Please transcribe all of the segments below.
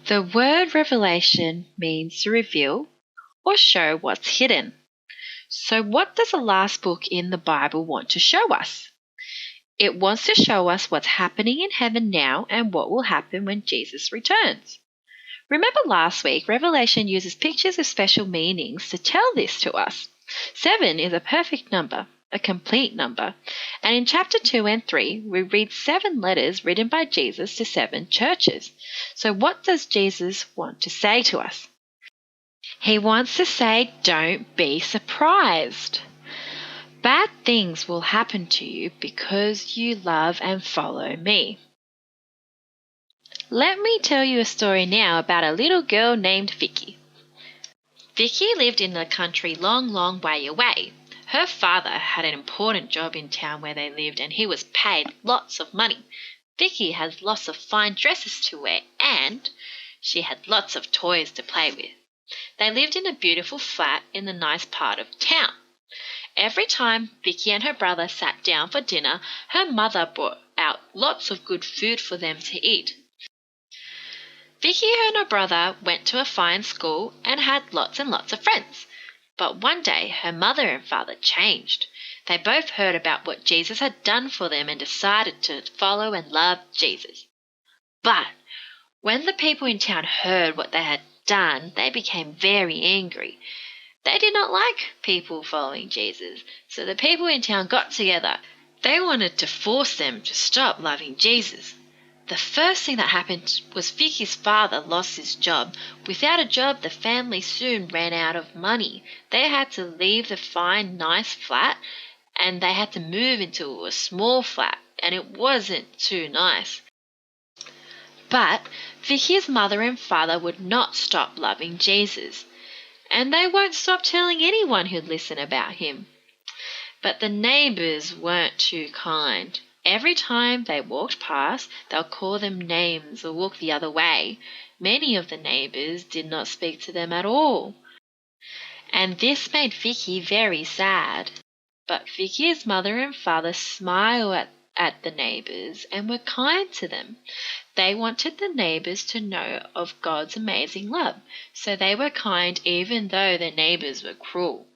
The word revelation means to reveal or show what's hidden. So, what does the last book in the Bible want to show us? It wants to show us what's happening in heaven now and what will happen when Jesus returns. Remember last week, Revelation uses pictures with special meanings to tell this to us. 7 is a perfect number, a complete number. And in chapter 2 and 3, we read 7 letters written by Jesus to 7 churches. So what does Jesus want to say to us? He wants to say, don't be surprised. Bad things will happen to you because you love and follow me. Let me tell you a story now about a little girl named Vicky. Vicky lived in the country long, long way away. Her father had an important job in town where they lived and he was paid lots of money. Vicky had lots of fine dresses to wear and she had lots of toys to play with. They lived in a beautiful flat in the nice part of town. Every time Vicky and her brother sat down for dinner, her mother brought out lots of good food for them to eat. Vicky and her brother went to a fine school and had lots and lots of friends. But one day her mother and father changed. They both heard about what Jesus had done for them and decided to follow and love Jesus. But when the people in town heard what they had done, they became very angry. They did not like people following Jesus, so the people in town got together. They wanted to force them to stop loving Jesus. The first thing that happened was Vicky's father lost his job. Without a job, the family soon ran out of money. They had to leave the fine, nice flat and they had to move into a small flat, and it wasn't too nice. But Vicky's mother and father would not stop loving Jesus, and they won't stop telling anyone who'd listen about him. But the neighbours weren't too kind. Every time they walked past, they'll call them names or walk the other way. Many of the neighbours did not speak to them at all. And this made Vicky very sad. But Vicky's mother and father smiled at the neighbours and were kind to them. They wanted the neighbours to know of God's amazing love, so they were kind even though the neighbours were cruel.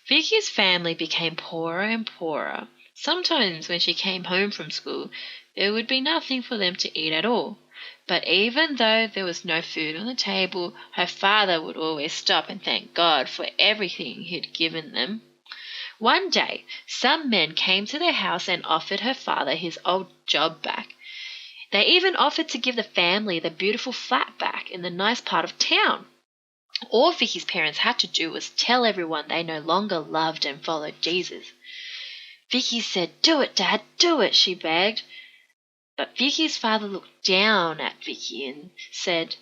Vicky's family became poorer and poorer. Sometimes when she came home from school, there would be nothing for them to eat at all. But even though there was no food on the table, her father would always stop and thank God for everything he'd given them. One day, some men came to their house and offered her father his old job back. They even offered to give the family the beautiful flat back in the nice part of town. All Vicky's parents had to do was tell everyone they no longer loved and followed Jesus. Vicky said, "Do it, Dad, do it," she begged. But Vicky's father looked down at Vicky and said,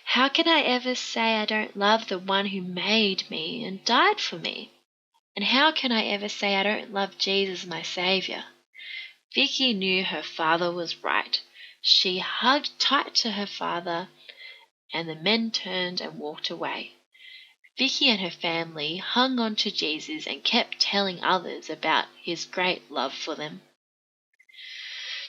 "How can I ever say I don't love the one who made me and died for me? And how can I ever say I don't love Jesus, my Saviour?" Vicky knew her father was right. She hugged tight to her father, and the men turned and walked away. Vicky and her family hung on to Jesus and kept telling others about his great love for them.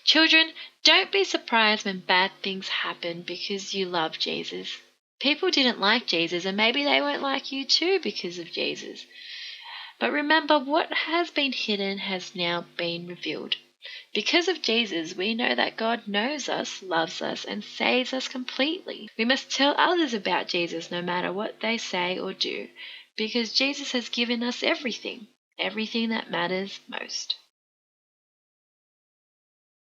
Children, don't be surprised when bad things happen because you love Jesus. People didn't like Jesus, and maybe they won't like you too because of Jesus. But remember, what has been hidden has now been revealed. Because of Jesus, we know that God knows us, loves us, and saves us completely. We must tell others about Jesus no matter what they say or do, because Jesus has given us everything that matters most.